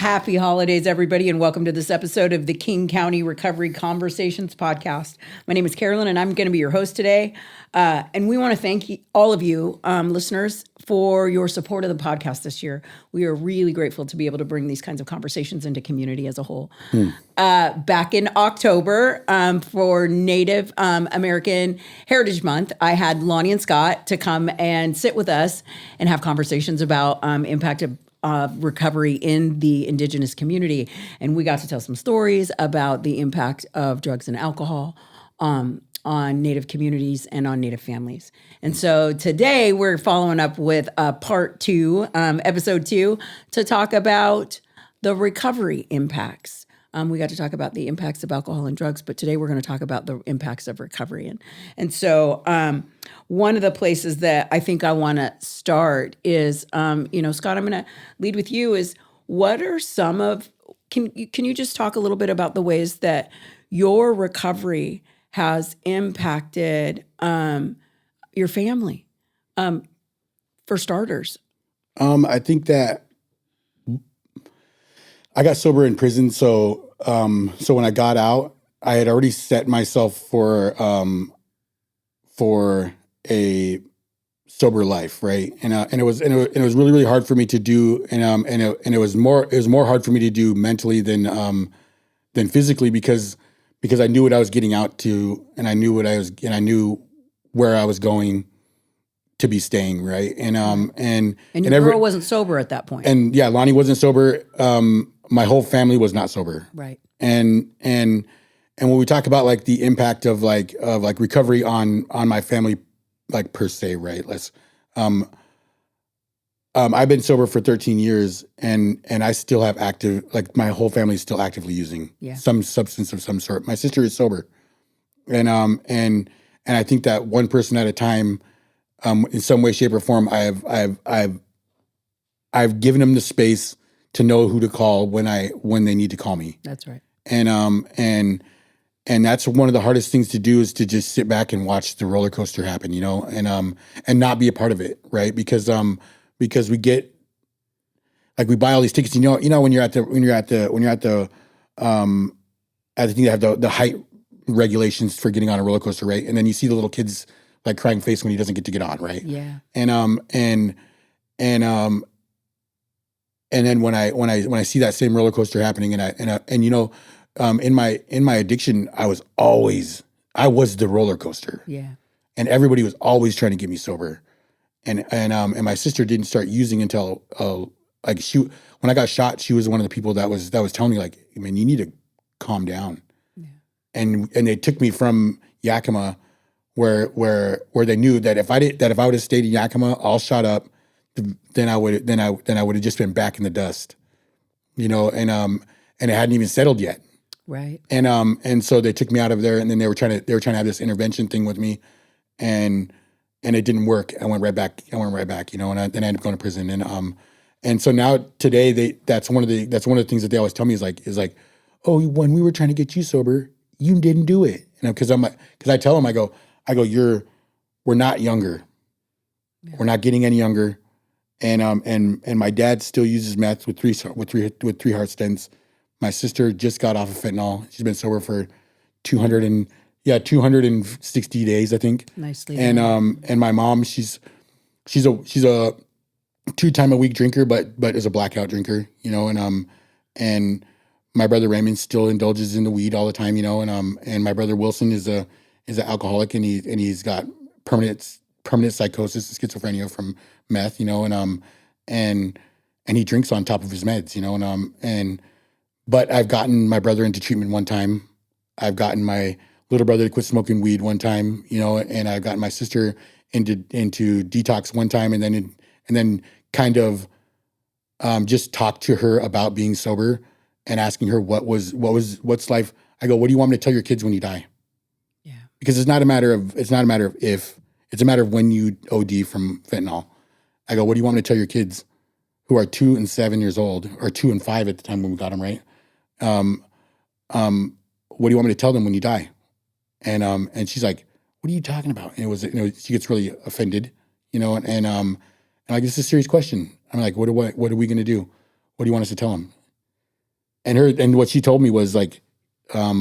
Happy holidays, everybody, and welcome to this episode of the King County Recovery Conversations podcast. My name is Carolyn, and I'm going to be your host today. And we want to thank all of you listeners for your support of the podcast this year. We are really grateful to be able to bring these kinds of conversations into community as a whole. Back in October, for Native American Heritage Month, I had Loni and Scott to come and sit with us and have conversations about impact of recovery in the Indigenous community. And we got to tell some stories about the impact of drugs and alcohol on Native communities and on Native families. And so today we're following up with part two, episode 2, to talk about the recovery impacts. We got to talk about the impacts of alcohol and drugs, but today we're going to talk about the impacts of recovery. And so one of the places that I think I want to start is, Scott, I'm going to lead with you, is what are some of, can you just talk a little bit about the ways that your recovery has impacted your family, for starters? I think that I got sober in prison, so when I got out, I had already set myself for a sober life, right? And it was really, really hard for me to do, and it was more hard for me to do mentally than physically because I knew what I was getting out to, and I knew I knew where I was going to be staying, right? And your girl wasn't sober at that point. And yeah, Loni wasn't sober. My whole family was not sober. Right. And when we talk about like the impact of recovery on my family, like per se, right? I've been sober for 13 years and I still have my whole family is still actively using some substance of some sort. My sister is sober. And I think that one person at a time, in some way, shape, or form, I've given them the space to know who to call when they need to call me. That's right. And that's one of the hardest things to do, is to just sit back and watch the roller coaster happen, and not be a part of it, right? Because we get, like, we buy all these tickets, when you're at the thing that have the height regulations for getting on a roller coaster, right? And then you see the little kids like crying face when he doesn't get to get on, right? Yeah. And then when I see that same roller coaster happening, in my addiction, I was the roller coaster. Yeah. And everybody was always trying to get me sober. And my sister didn't start using until when I got shot, she was one of the people that was telling me, like, man, you need to calm down. Yeah. And they took me from Yakima, where they knew that if I would have stayed in Yakima all shot up, then I would have just been back in the dust, and it hadn't even settled yet. Right. And so they took me out of there, and then they were trying to have this intervention thing with me, and it didn't work. I went right back, and then I ended up going to prison. And so now today that's one of the things that they always tell me is like, oh, when we were trying to get you sober, you didn't do it. Because I tell them, I go, we're not younger. Yeah. We're not getting any younger. And my dad still uses meth with three heart stents. My sister just got off of fentanyl. She's been sober for 260 days, I think. Nicely. And my mom, she's a 2-time-a-week drinker, but is a blackout drinker, and my brother Raymond still indulges in the weed all the time, and my brother Wilson is an alcoholic, and he's got permanent psychosis, schizophrenia from meth, and he drinks on top of his meds, but I've gotten my brother into treatment one time. I've gotten my little brother to quit smoking weed one time, and I've gotten my sister into detox one time, and then kind of just talked to her about being sober and asking her what's life. I go, what do you want me to tell your kids when you die? Yeah. Because it's not a matter of if, it's a matter of when you OD from fentanyl. I go, what do you want me to tell your kids who are 2 and 7 years old, or 2 and 5 at the time when we got them, right? What do you want me to tell them when you die? And she's like, what are you talking about? And it was she gets really offended, and I'm like, this is a serious question. I'm like, what are we going to do? What do you want us to tell them? and what she told me was like, tell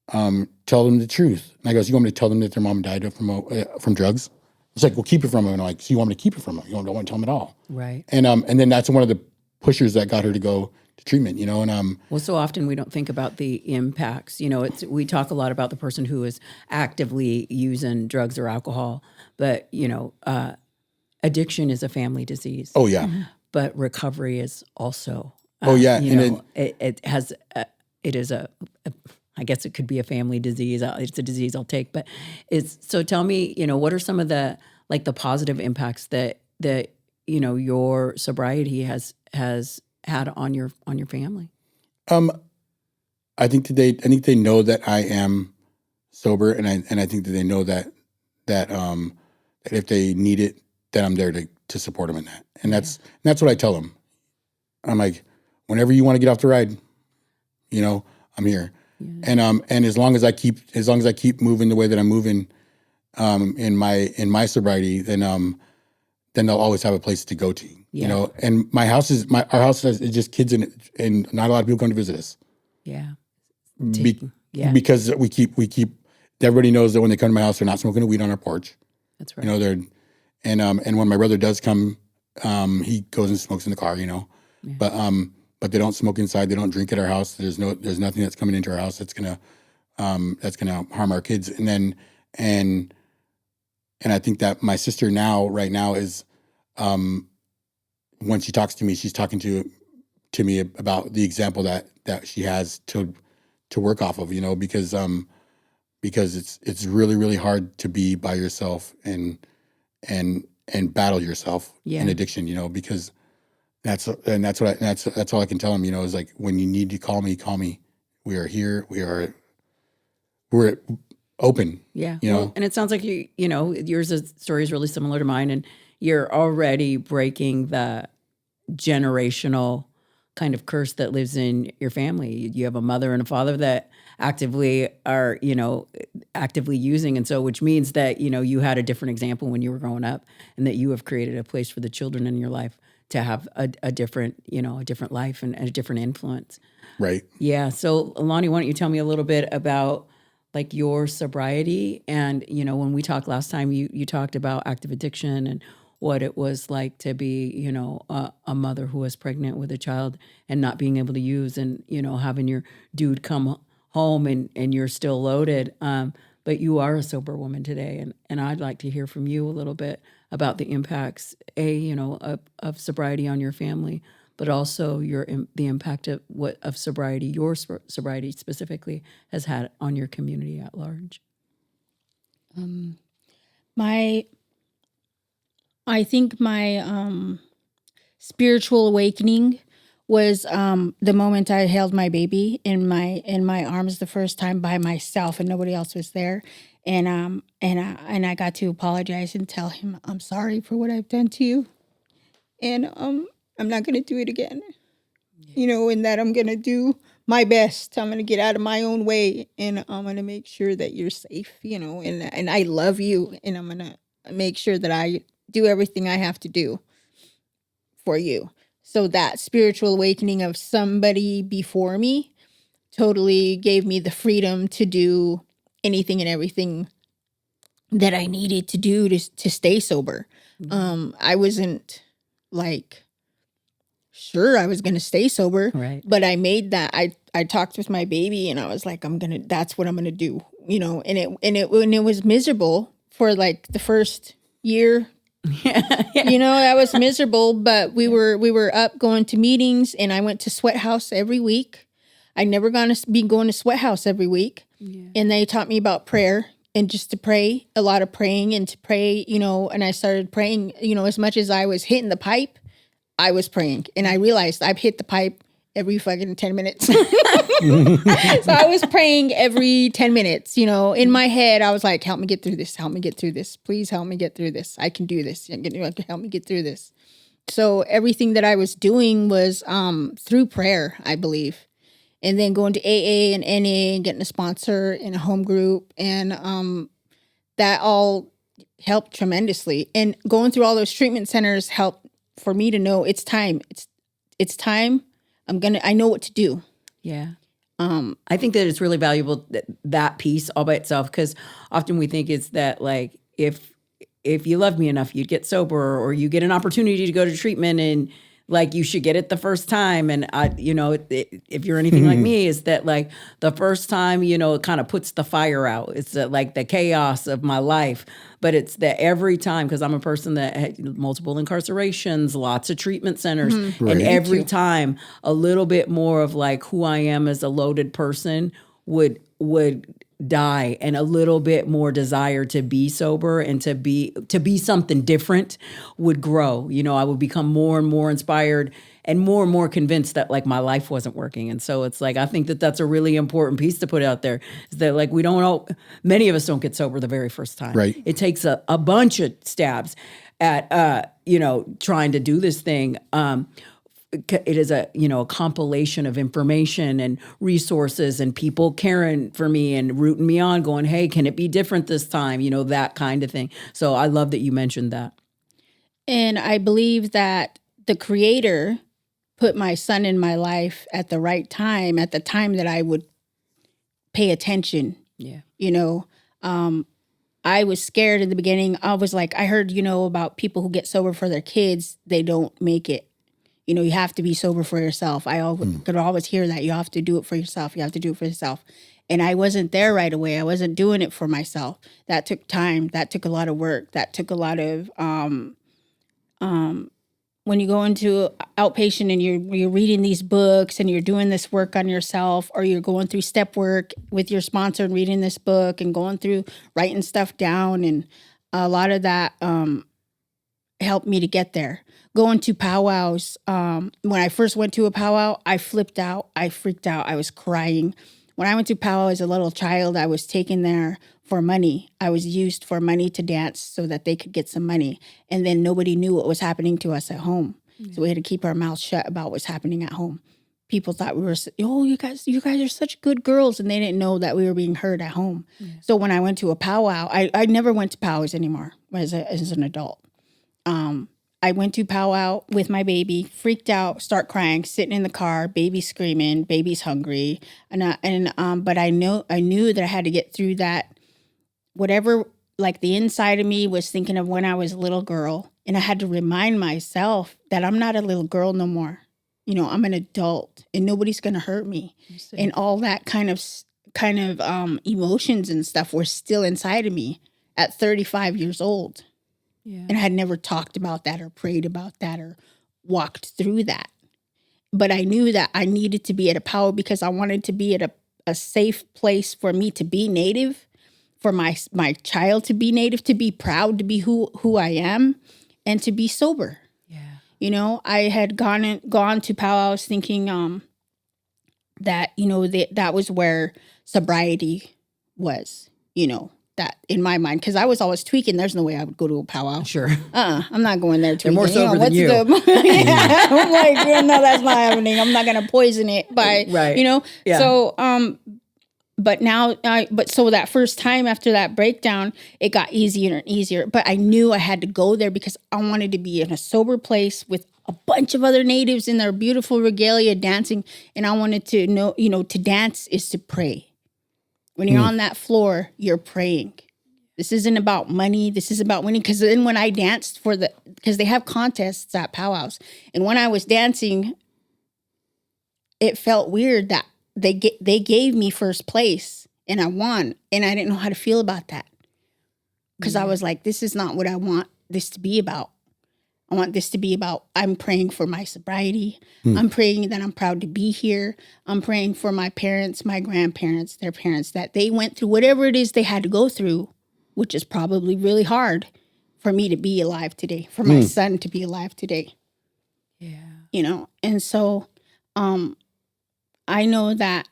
them the truth. And I goes, you want me to tell them that their mom died from drugs? It's like, well, keep it from them. And I'm like, so you want me to keep it from them? You don't want to tell them at all. Right. And then that's one of the pushers that got her to go to treatment, you know, and well, so often we don't think about the impacts. You know, we talk a lot about the person who is actively using drugs or alcohol, but you know, addiction is a family disease. oh yeah, But recovery is also. oh yeah, You and know, it has. It is a. I guess it could be a family disease. It's a disease I'll take, but it's. So tell me, you know, what are some of the positive impacts that you know your sobriety has had on your family? I think they know that I am sober, and I think that they know that that if they need it, that I'm there to support them in that, and that's what I tell them. I'm like, whenever you want to get off the ride, you know, I'm here, and as long as I keep moving the way that I'm moving, in my sobriety, then they'll always have a place to go to, you know. And our house is just kids in it, and not a lot of people come to visit us. Yeah. Because we keep everybody knows that when they come to my house, they're not smoking a weed on our porch. That's right. You know, and when my brother does come, he goes and smokes in the car, you know. Yeah. But they don't smoke inside. They don't drink at our house. There's nothing that's coming into our house that's gonna harm our kids. And I think that my sister right now is, when she talks to me, she's talking to me about the example that she has to work off of, you know, because it's really, really hard to be by yourself and battle yourself in addiction, you know, because that's all I can tell them, you know, is like, when you need to call me. We are here. We're open. Yeah. You know, well, and it sounds like you know, yours story is really similar to mine, and you're already breaking the generational kind of curse that lives in your family. You have a mother and a father that actively using. And so, which means that, you know, you had a different example when you were growing up, and that you have created a place for the children in your life to have a different life and a different influence. Right. Yeah. So Loni, why don't you tell me a little bit about like your sobriety? And, you know, when we talked last time, you talked about active addiction and what it was like to be, you know, a mother who was pregnant with a child and not being able to use, and, you know, having your dude come home and you're still loaded. But you are a sober woman today. And I'd like to hear from you a little bit about the impacts, of sobriety on your family, but also the impact of sobriety, your sobriety specifically, has had on your community at large. I think my spiritual awakening was the moment I held my baby in my arms the first time by myself, and nobody else was there, and I got to apologize and tell him I'm sorry for what I've done to you, and I'm not going to do it again, you know, and that I'm going to do my best. I'm going to get out of my own way, and I'm going to make sure that you're safe, you know, and I love you, and I'm going to make sure that I do everything I have to do for you. So that spiritual awakening of somebody before me totally gave me the freedom to do anything and everything that I needed to do to stay sober. Mm-hmm. I wasn't like sure I was going to stay sober, right? But I made that. I talked with my baby, and I was like, that's what I'm going to do, you know. And it was miserable for like the first year. You know, I was miserable, but we were up going to meetings, and I went to Sweat House every week. I never gonna be going to Sweat House every week. Yeah. And they taught me about prayer, and just to pray, a lot of praying, and to pray, you know, and I started praying, you know, as much as I was hitting the pipe, I was praying, and I realized I've hit the pipe every fucking 10 minutes. So I was praying every 10 minutes, you know, in my head. I was like, help me get through this. Help me get through this. Please help me get through this. I can do this. Help me get through this. So everything that I was doing was through prayer, I believe. And then going to AA and NA and getting a sponsor in a home group. And that all helped tremendously. And going through all those treatment centers helped for me to know it's time. It's time. I know what to do. Yeah. I think that it's really valuable that piece all by itself, because often we think it's that like if you love me enough, you'd get sober, or you get an opportunity to go to treatment, and like you should get it the first time. And if you're anything like me, is that like the first time, it kind of puts the fire out. It's like the chaos of my life. But it's that every time, because I'm a person that had multiple incarcerations, lots of treatment centers, and every time a little bit more of like who I am as a loaded person would die, and a little bit more desire to be sober and to be something different would grow. I would become more and more inspired and more convinced that like my life wasn't working. And so it's like, I think that that's a really important piece to put out there, is that like many of us don't get sober the very first time. Right. It takes a bunch of stabs at, trying to do this thing. It is a compilation of information and resources and people caring for me and rooting me on, going, hey, can it be different this time? That kind of thing. So I love that you mentioned that. And I believe that the Creator put my son in my life at the right time, at the time that I would pay attention. Yeah. I was scared in the beginning. I was like, I heard, about people who get sober for their kids, they don't make it. You have to be sober for yourself. I could always hear that. You have to do it for yourself. You have to do it for yourself. And I wasn't there right away. I wasn't doing it for myself. That took time. That took a lot of work. That took a lot of, when you go into outpatient and you're reading these books and you're doing this work on yourself, or you're going through step work with your sponsor and reading this book and going through writing stuff down. And a lot of that helped me to get there. Going to powwows. When I first went to a powwow, I flipped out. I freaked out. I was crying. When I went to powwow as a little child, I was taken there for money. I was used for money to dance so that they could get some money. And then nobody knew what was happening to us at home. Yeah. So we had to keep our mouths shut about what's happening at home. People thought we were, you guys are such good girls. And they didn't know that we were being heard at home. Yeah. So when I went to a powwow, I never went to powwows anymore as an adult. I went to powwow with my baby, freaked out, start crying, sitting in the car, baby screaming, baby's hungry. But I knew that I had to get through that. Whatever, like the inside of me was thinking of when I was a little girl, and I had to remind myself that I'm not a little girl no more. I'm an adult, and nobody's going to hurt me. And all that kind of emotions and stuff were still inside of me at 35 years old. Yeah. And I had never talked about that or prayed about that or walked through that. But I knew that I needed to be at a powwow because I wanted to be at a safe place for me to be Native, for my child to be Native, to be proud to be who I am, and to be sober. Yeah. I had gone to powwows thinking that, that was where sobriety was, that in my mind, because I was always tweaking. There's no way I would go to a powwow. Sure. I'm not going there tweaking. They're more sober than you. Yeah. I'm like, no, that's not happening. I'm not going to poison it by, right. Yeah. So, but now, so that first time after that breakdown, it got easier and easier. But I knew I had to go there because I wanted to be in a sober place with a bunch of other Natives in their beautiful regalia dancing. And I wanted to know, to dance is to pray. When you're on that floor, you're praying. This isn't about money. This is about winning. Because then when I danced because they have contests at powwows. And when I was dancing, it felt weird that they gave me first place and I won. And I didn't know how to feel about that. Because I was like, this is not what I want this to be about. I want this to be about, I'm praying for my sobriety. I'm praying that I'm proud to be here. I'm praying for my parents, my grandparents, their parents, that they went through whatever it is they had to go through, which is probably really hard for me to be alive today, for my son to be alive today. Yeah. And so I know that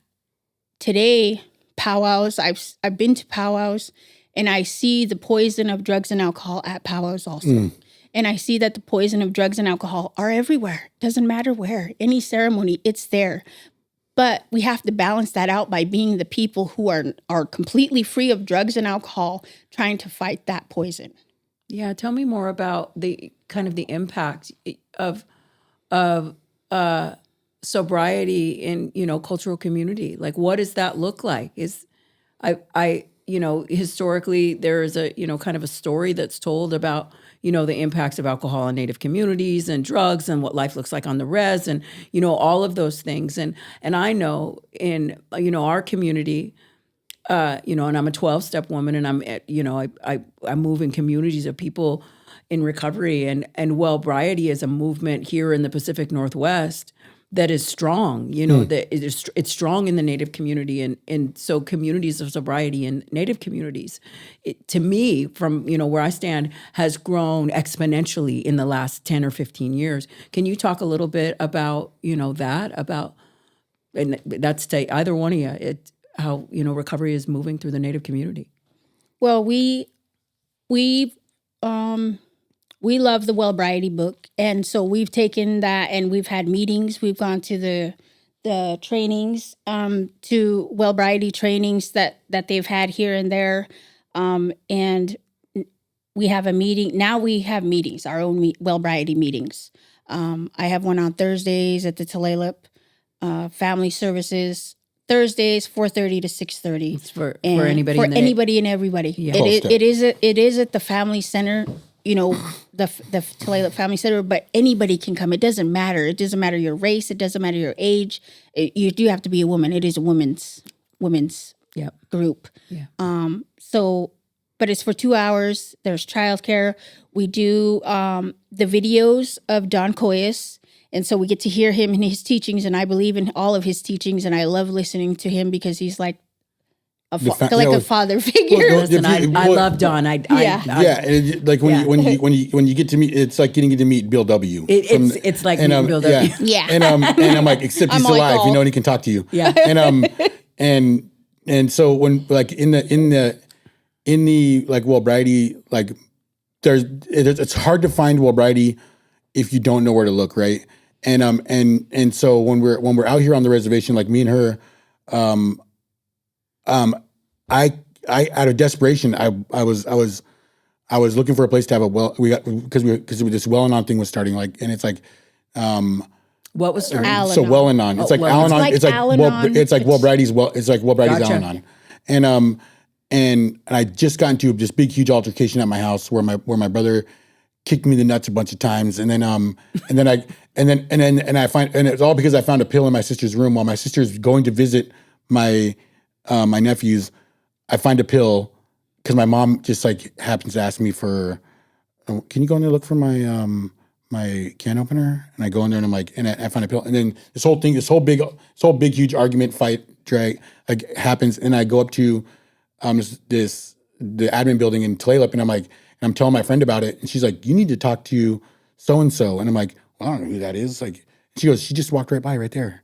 today, powwows, I've been to powwows, and I see the poison of drugs and alcohol at powwows also. And I see that the poison of drugs and alcohol are everywhere. Doesn't matter where. Any ceremony, it's there. But we have to balance that out by being the people who are completely free of drugs and alcohol, trying to fight that poison. Yeah, tell me more about the kind of the impact of sobriety in, cultural community? Like, what does that look like? Historically there is a, kind of a story that's told about, the impacts of alcohol on Native communities and drugs and what life looks like on the res and, all of those things. And I know in, our community, and I'm a 12-step woman, and I move in communities of people in recovery, and Wellbriety is a movement here in the Pacific Northwest that is strong. That it's strong in the Native community, and so communities of sobriety in Native communities, to me, from where I stand, has grown exponentially in the last 10 or 15 years. Can you talk a little bit about and that's to either one of you, how recovery is moving through the Native community? Well, we love the Wellbriety book, and so we've taken that and we've had meetings. We've gone to the trainings, to Wellbriety trainings that they've had here and there, and we have a meeting now. We have meetings, our own Wellbriety meetings. I have one on Thursdays at the Tulalip Family Services. Thursdays, 4:30 to 6:30. It's for anybody. For anybody and everybody. Yeah. It is at the family center. The Tulalip Family Center, but anybody can come. It doesn't matter. It doesn't matter your race. It doesn't matter your age. You do have to be a woman. It is a women's group. Yeah. But it's for 2 hours. There's childcare. We do the videos of Don Coyes. And so we get to hear him and his teachings, and I believe in all of his teachings, and I love listening to him because he's like a father figure. Listen, I love Don. Like when you get to meet, it's like getting to meet Bill W. It's like meeting Bill W. Yeah. And I'm like, except he's alive, and he can talk to you. Yeah. And so when like in the like Wellbriety, like it's hard to find Wellbriety if you don't know where to look, right? And so when we're out here on the reservation, like me and her, I out of desperation, I was looking for a place to have a well. Because this Well-Anon thing was starting, like, and it's like, what was starting? Al-Anon. So Well-Anon. It's like Al-Anon. It's like Wellbrighty's Gotcha. Al-Anon, and I just got into this big huge altercation at my house where my brother kicked me in the nuts a bunch of times, and then I find, and it's all because I found a pill in my sister's room while my sister's going to visit my nephews. I find a pill because my mom just like happens to ask me for, can you go in there and look for my can opener? And I go in there and I'm like, and I find a pill, and then this whole big huge argument fight drag like happens, and I go up to the admin building in Tulalip, and I'm telling my friend about it, and she's like, you need to talk to so and so, and I'm like, well, I don't know who that is. Like, she goes, she just walked right by right there.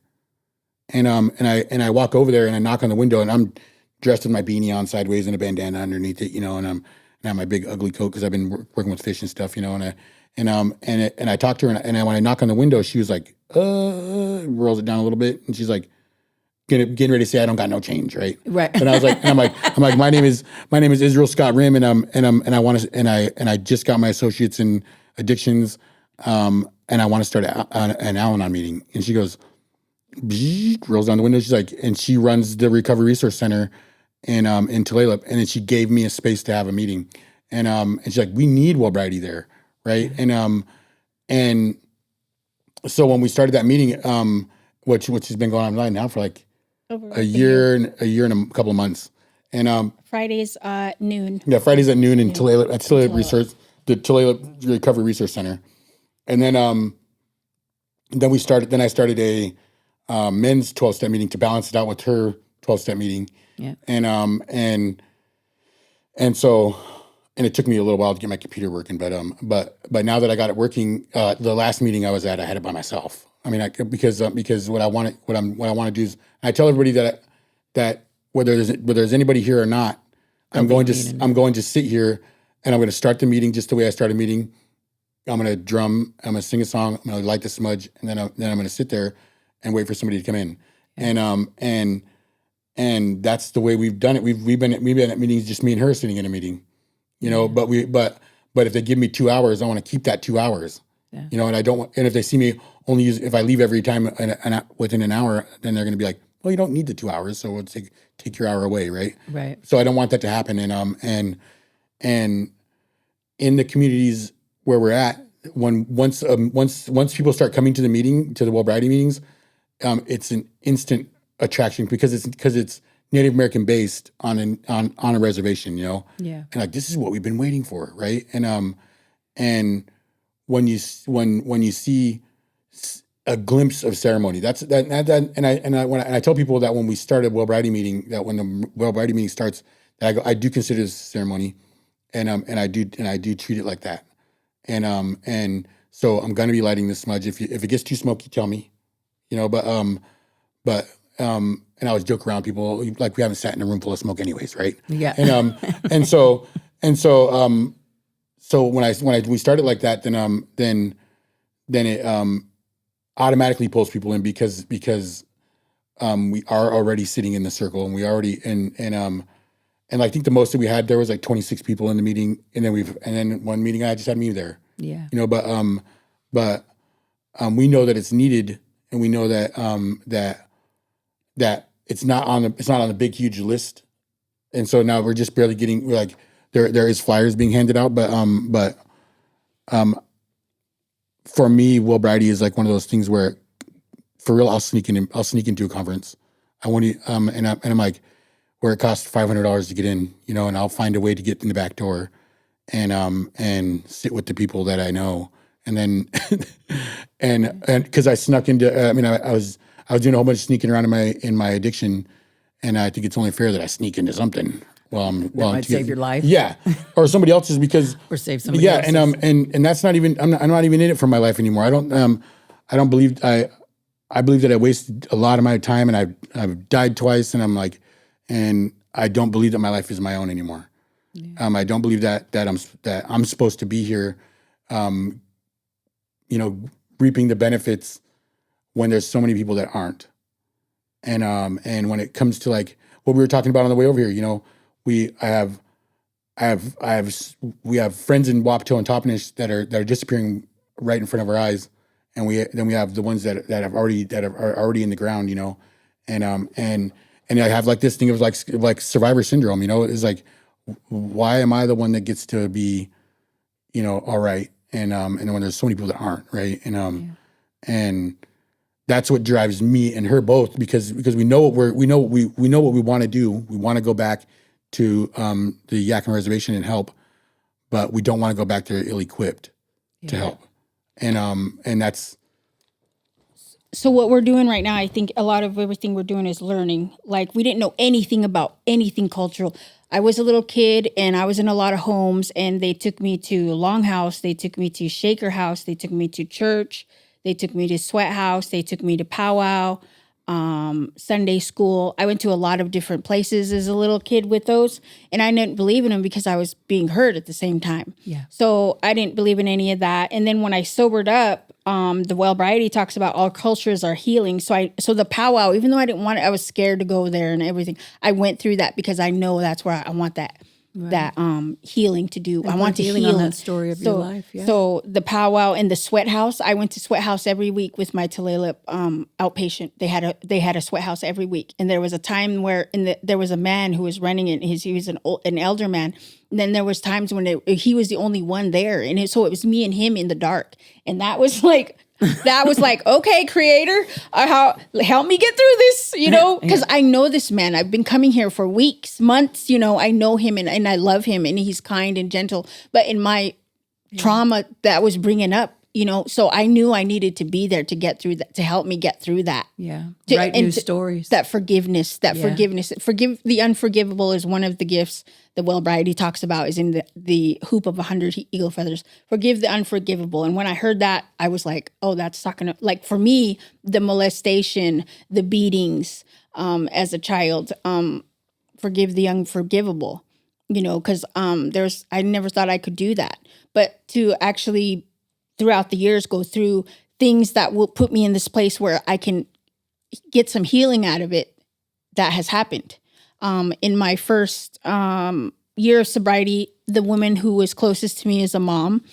And I walk over there and I knock on the window, and I'm dressed with my beanie on sideways and a bandana underneath it, and I have my big ugly coat because I've been working with fish and stuff, and I talked to her, and when I knock on the window, she was like, rolls it down a little bit, and she's like, getting ready to say, I don't got no change, right? Right. And I was like, I'm like, my name is Israel Scott Rim, and I just got my associates in addictions, and I want to start an Al-Anon meeting. And she goes, rolls down the window. She's like, and she runs the Recovery Resource Center in Tulalip, and then she gave me a space to have a meeting, and she's like, we need Wellbriety there, right? And so when we started that meeting, which has been going on right now for like a year and a couple of months, and Fridays at noon. Yeah, Fridays at noon in Tulalip, at Tulalip Research, the Tulalip Recovery Resource Center, and then I started a men's 12-step meeting to balance it out with her 12-step meeting. Yeah. And so it took me a little while to get my computer working, but now that I got it working, the last meeting I was at, I had it by myself. I mean, because what I want to do is, I tell everybody that whether there's anybody here or not, I'm going to sit here and I'm going to start the meeting just the way I start a meeting. I'm going to drum, I'm going to sing a song, I'm going to light the smudge, and then I'm going to sit there and wait for somebody to come in. Yeah. And that's the way we've done it. We've been at meetings, just me and her sitting in a meeting, but if they give me 2 hours, I want to keep that 2 hours. Yeah. You know, and I don't want, and if they see me only use, if I leave every time within an hour, then they're going to be like, well, you don't need the 2 hours, so we'll take your hour away, right? Right. So I don't want that to happen. And in the communities where we're at, once people start coming to the Sobriety meetings, it's an instant attraction because it's Native American based on a reservation, you know. Yeah. And like, this is what we've been waiting for, right? And when you see a glimpse of ceremony, and I tell people that when we start a Sobriety meeting, that when the Sobriety meeting starts, that I do consider this a ceremony, and I do treat it like that, and so I'm gonna be lighting the smudge. If it gets too smoky, tell me, you know. But and I always joke around people like we haven't sat in a room full of smoke anyways, right? Yeah. And so when we started like that, then it automatically pulls people in because we are already sitting in the circle and we already and I think the most that we had there was like 26 people in the meeting, and then one meeting I just had me there. Yeah. You know, but we know that it's needed, and we know that that it's not on the big huge list, and so now we're just barely getting like there is flyers being handed out, but for me, Sobriety is like one of those things where, for real, I'll sneak into a conference. I want to, and I'm like, where it costs $500 to get in, you know, and I'll find a way to get in the back door, and sit with the people that I know, and then, and because I snuck into, I was doing a whole bunch of sneaking around in my addiction, and I think it's only fair that I sneak into something. That might save your life. Yeah, or somebody else's because or save somebody else's. And that's not even. I'm not even in it for my life anymore. I don't believe I believe that I wasted a lot of my time, and I've died twice, and I'm like, and I don't believe that my life is my own anymore. Yeah. I don't believe that I'm supposed to be here, you know, reaping the benefits when there's so many people that aren't. And when it comes to like what we were talking about on the way over here, you know, we have friends in Wapato and Toppenish that are disappearing right in front of our eyes, and we have the ones that are already in the ground, you know, and I have like this thing of like survivor syndrome, you know. It's like, why am I the one that gets to be, you know, all right, and when there's so many people that aren't, right, and that's what drives me and her both, because we know what we want to do. We want to go back to the Yakima Reservation and help, but we don't want to go back there ill-equipped to help. And that's. So what we're doing right now, I think a lot of everything we're doing is learning. Like, we didn't know anything about anything cultural. I was a little kid and I was in a lot of homes, and they took me to Longhouse, they took me to Shaker House, they took me to church, they took me to Sweat House, they took me to powwow, Sunday school. I went to a lot of different places as a little kid with those, and I didn't believe in them because I was being hurt at the same time. Yeah. So I didn't believe in any of that. And then when I sobered up, the Sobriety talks about all cultures are healing. So the powwow, even though I didn't want it, I was scared to go there and everything. I went through that because I know that's where I want that. Right. That healing to do. I want to heal on that story of your life. Yeah. So the powwow and the Sweat House. I went to Sweat House every week with my Tulalip outpatient. They had a Sweat House every week, and there was a time where there was a man who was running it. He was an elder man. And then there was times when he was the only one there, and so it was me and him in the dark, and that was like. Okay, Creator, help me get through this, you know, because I know this man. I've been coming here for weeks, months, you know. I know him and I love him, and he's kind and gentle. But in my trauma that was bringing up, you know, so I knew I needed to be there to get through that, to help me get through that. Yeah, write new stories. That forgiveness. Forgive the unforgivable is one of the gifts the Sobriety talks about, is in the hoop of 100 eagle feathers. Forgive the unforgivable. And when I heard that, I was like, oh, that's not gonna, like, for me, the molestation, the beatings as a child, forgive the unforgivable, you know, because I never thought I could do that. But to actually throughout the years go through things that will put me in this place where I can get some healing out of it, that has happened. In my first year of sobriety, the woman who was closest to me as a mom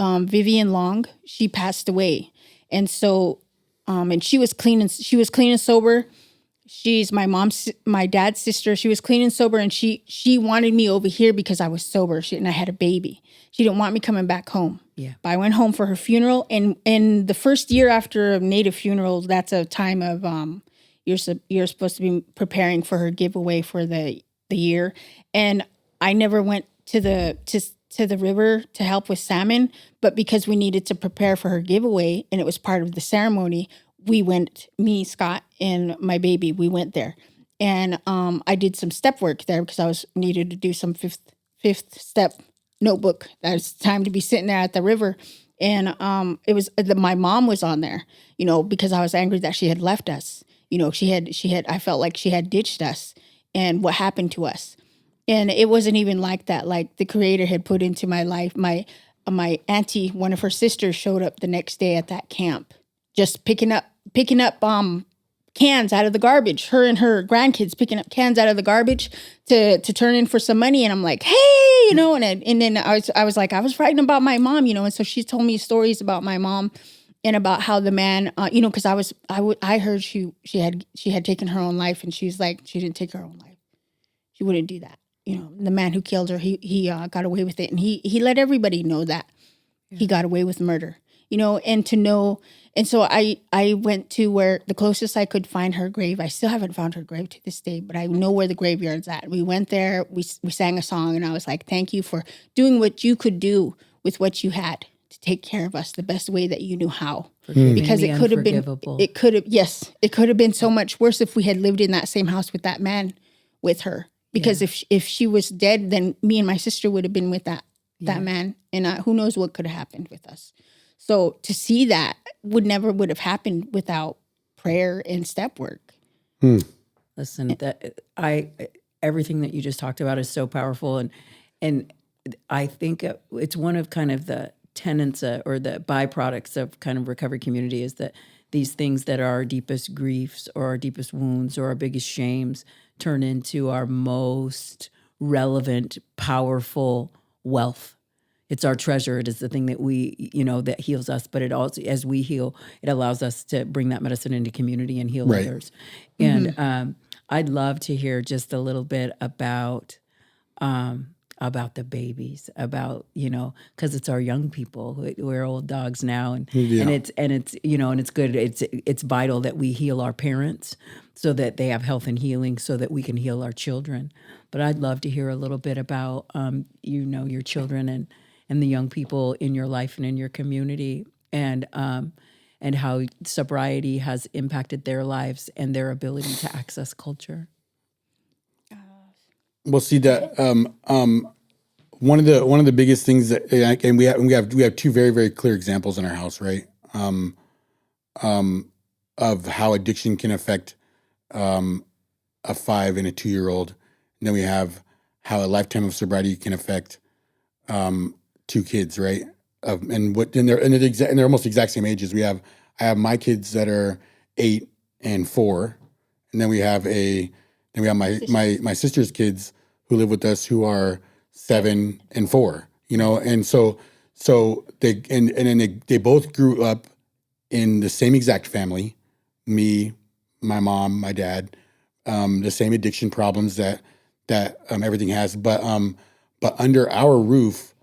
Vivian Long, she passed away. And so, and she was clean and sober. She's my dad's sister. She was clean and sober, and she wanted me over here because I was sober. And I had a baby. She didn't want me coming back home. Yeah. But I went home for her funeral, and the first year after a Native funeral, that's a time of you're supposed to be preparing for her giveaway for the year. And I never went to the river to help with salmon, but because we needed to prepare for her giveaway, and it was part of the ceremony, we went, me, Scott, and my baby, we went there. And I did some step work there because I needed to do some fifth step notebook. That's time to be sitting there at the river. And it was my mom was on there, because I was angry that she had left us. I felt like she had ditched us, and what happened to us. And it wasn't even like that. Like the Creator had put into my life. My auntie, one of her sisters, showed up the next day at that camp, just picking up cans out of the garbage. Her and her grandkids picking up cans out of the garbage to turn in for some money. And I'm like, hey, and then I was like, I was writing about my mom, and so she told me stories about my mom and about how the man, because I heard she had taken her own life, and she's like, she didn't take her own life. She wouldn't do that. The man who killed her, he got away with it, and he let everybody know that he got away with murder. And to know. And so I went to where the closest I could find her grave. I still haven't found her grave to this day, but I know where the graveyard's at. We went there, we sang a song, and I was like, thank you for doing what you could do with what you had to take care of us the best way that you knew how. Because it could have been so much worse if we had lived in that same house with that man with her. Because if she was dead, then me and my sister would have been with that man, and who knows what could have happened with us. So to see that would have happened without prayer and step work. Listen, everything that you just talked about is so powerful, and I think it's one of kind of the tenets or the byproducts of kind of recovery community is that these things that are our deepest griefs or our deepest wounds or our biggest shames turn into our most relevant, powerful wealth. It's our treasure. It is the thing that that heals us. But it also, as we heal, it allows us to bring that medicine into community and heal others. And I'd love to hear just a little bit about the babies, because it's our young people. We're old dogs now, and it's good. It's vital that we heal our parents so that they have health and healing, so that we can heal our children. But I'd love to hear a little bit about your children and the young people in your life and in your community, and how sobriety has impacted their lives and their ability to access culture. Well, see that one of the biggest things that, and we have two very, very clear examples in our house, right? Of how addiction can affect a 5 and a 2-year-old, and then we have how a lifetime of sobriety can affect 2 kids, right? And they're almost the exact same ages. I have my kids that are 8 and 4, and then we have my sister's kids who live with us who are 7 and 4. And so they both grew up in the same exact family. Me, my mom, my dad, the same addiction problems that everything has, but under our roof.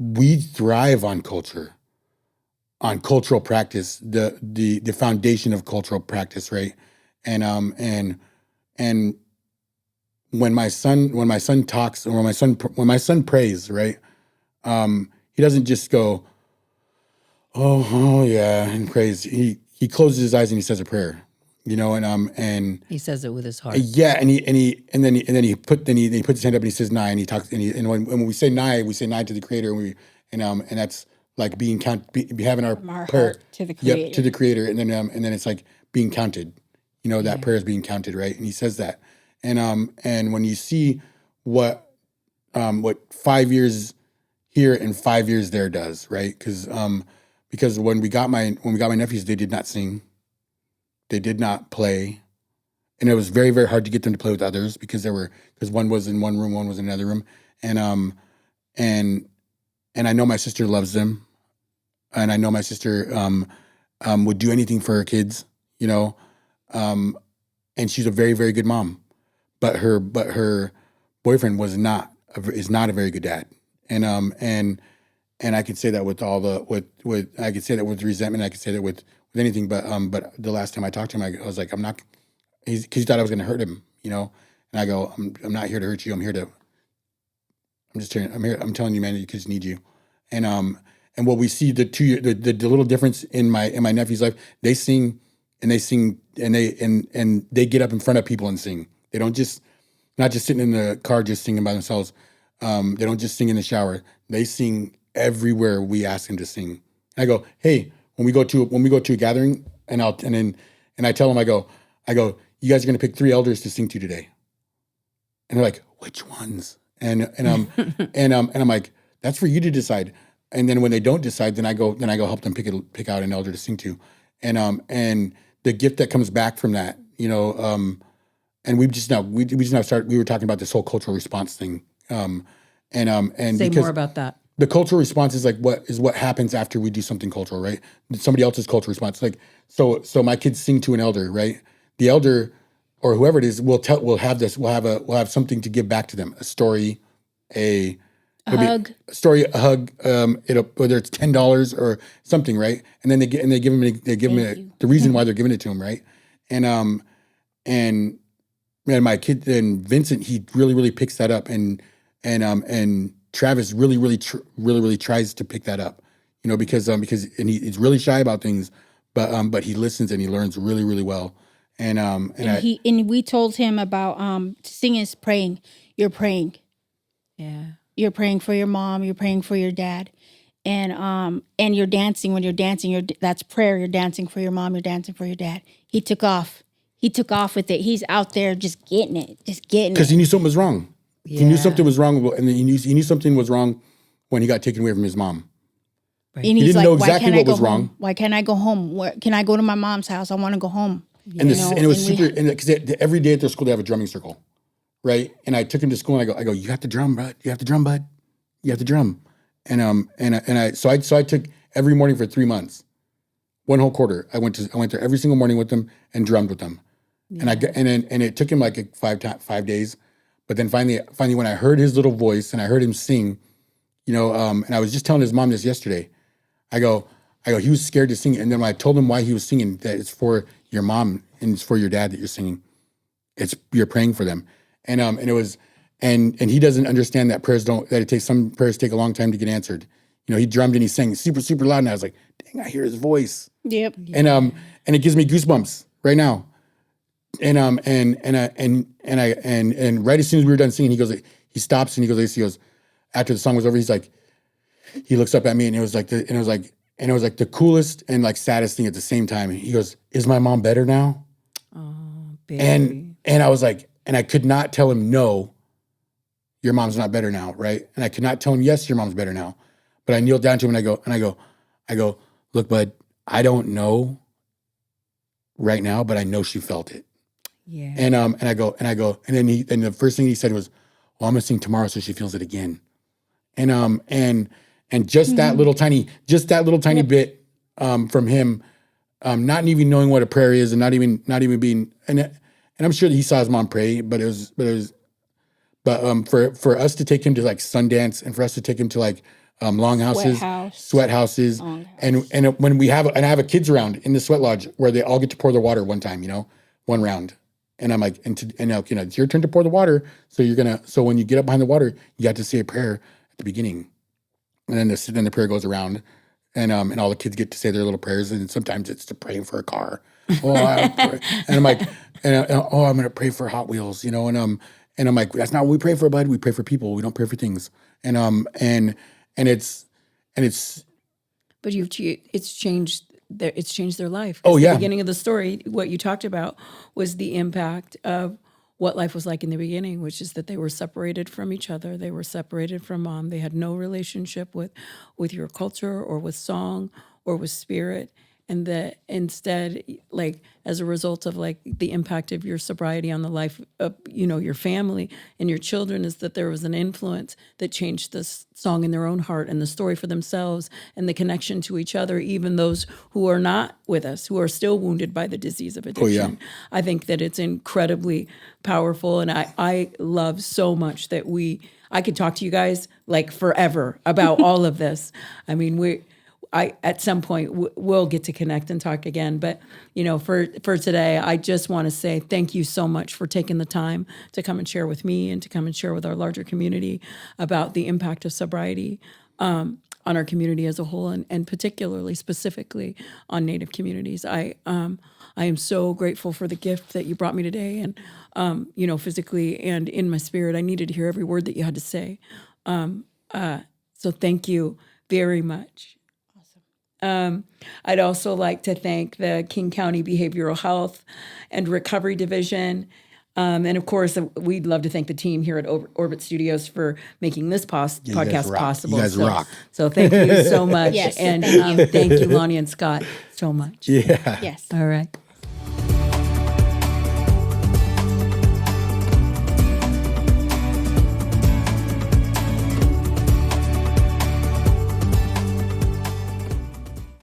We thrive on culture, on cultural practice, the foundation of cultural practice, right? And when my son talks, or when my son prays, right? He doesn't just go, oh yeah, and prays. He closes his eyes and he says a prayer. And he says it with his heart. Yeah, and then he puts his hand up and he says nigh, and he talks, and when we say nigh to the Creator, and that's like being having our prayer heart to the Creator. Yep, to the Creator, and then it's like being counted. That prayer is being counted, right? And he says that, and when you see what 5 years here and 5 years there does, right? Because when we got my nephews, they did not sing. They did not play, and it was very, very hard to get them to play with others because one was in one room, one was in another room, and and I know my sister loves them, and I know my sister would do anything for her kids, you know, and she's a very, very good mom, but her boyfriend is not a very good dad, and I could say that with all the with I could say that with resentment, I could say that with anything, but the last time I talked to him, I was like, I'm not, because he thought I was going to hurt him, you know, and I go, I'm not here to hurt you, I'm here, I'm telling you, man, you kids need you, and what we see the little difference in my nephew's life, they sing and they get up in front of people and sing. They don't just not just sitting in the car just singing by themselves. They don't just sing in the shower. They sing everywhere we ask them to sing. And I go, hey, when we go to a gathering, and I tell them, I go, you guys are going to pick 3 elders to sing to today. And they're like, which ones? And I'm like, that's for you to decide. And then when they don't decide, then I go help them pick out an elder to sing to. And the gift that comes back from that, you know, and we were talking about this whole cultural response thing. And say more about that. The cultural response is like what happens after we do something cultural, right? Somebody else's cultural response. Like, so my kids sing to an elder, right? The elder or whoever it is will have something to give back to them. A story, a hug, whether it's $10 or something, right? And then they give them the reason why they're giving it to them, right? And man, my kid and Vincent, he really picks that up, and Travis really tries to pick that up, you know, because he's really shy about things, but he listens and he learns really well, and we told him about singing is praying. You're praying, yeah. You're praying for your mom. You're praying for your dad, and you're dancing. When you're dancing, that's prayer. You're dancing for your mom. You're dancing for your dad. He took off with it. He's out there just getting it. Because he knew something was wrong. Yeah. He knew something was wrong, and he knew something was wrong when he got taken away from his mom. Right. And he's didn't know exactly what was wrong. Why can't I go home? Can I go to my mom's house? I want to go home. Yeah. And it was super. Because every day at their school they have a drumming circle, right? And I took him to school and I go, you have to drum, bud. You have to drum, bud. You have to drum. So I took every morning for 3 months, one whole quarter. I went there every single morning with them and drummed with them. Yeah. And it took him like 5 days. But then finally, when I heard his little voice and I heard him sing, you know, and I was just telling his mom this yesterday. I go, he was scared to sing. And then when I told him why he was singing, that it's for your mom and it's for your dad that you're singing. You're praying for them. And it was, and he doesn't understand that some prayers take a long time to get answered. You know, he drummed and he sang super, super loud. And I was like, dang, I hear his voice. Yep. And it gives me goosebumps right now. And right as soon as we were done singing, he stops and he goes, after the song was over, he looks up at me and it was like the coolest and like saddest thing at the same time. He goes, is my mom better now? Oh, baby. And I was like, and I could not tell him, no, your mom's not better now, right? And I could not tell him, yes, your mom's better now. But I kneeled down to him and I go, look, bud, I don't know right now, but I know she felt it. Yeah. And I go, and then the first thing he said was, well, I'm gonna sing tomorrow so she feels it again. And just that little tiny bit from him, not even knowing what a prayer is and not even being, and I'm sure that he saw his mom pray, but for us to take him to like Sundance and for us to take him to like sweat houses, and when I have a kids round in the sweat lodge where they all get to pour their water one time, you know, one round. And I'm like, now, you know, it's your turn to pour the water. So when you get up behind the water, you have to say a prayer at the beginning. And then the prayer goes around and all the kids get to say their little prayers. And sometimes it's to pray for a car. And I'm like, I'm going to pray for Hot Wheels, you know? And I'm like, that's not what we pray for, bud. We pray for people. We don't pray for things. But it's changed. It's changed their life. Oh, yeah. The beginning of the story, what you talked about was the impact of what life was like in the beginning, which is that they were separated from each other. They were separated from mom. They had no relationship with your culture or with song or with spirit. and that instead, like as a result of like the impact of your sobriety on the life of, you know, your family and your children, is that there was an influence that changed this song in their own heart and the story for themselves and the connection to each other, even those who are not with us, who are still wounded by the disease of addiction. I think that it's incredibly powerful. And I love so much that I could talk to you guys like forever about all of this. I mean, at some point we'll get to connect and talk again. But, you know, for today, I just want to say thank you so much for taking the time to come and share with me and to come and share with our larger community about the impact of sobriety on our community as a whole, and particularly, specifically on Native communities. I am so grateful for the gift that you brought me today, and, you know, physically and in my spirit. I needed to hear every word that you had to say. So thank you very much. I'd also like to thank the King County Behavioral Health and Recovery Division. And of course, we'd love to thank the team here at Orbit Studios for making this podcast possible. You guys rock. So thank you so much. Yes, and thank you. thank you, Loni and Scott, so much. Yeah. Yes. All right.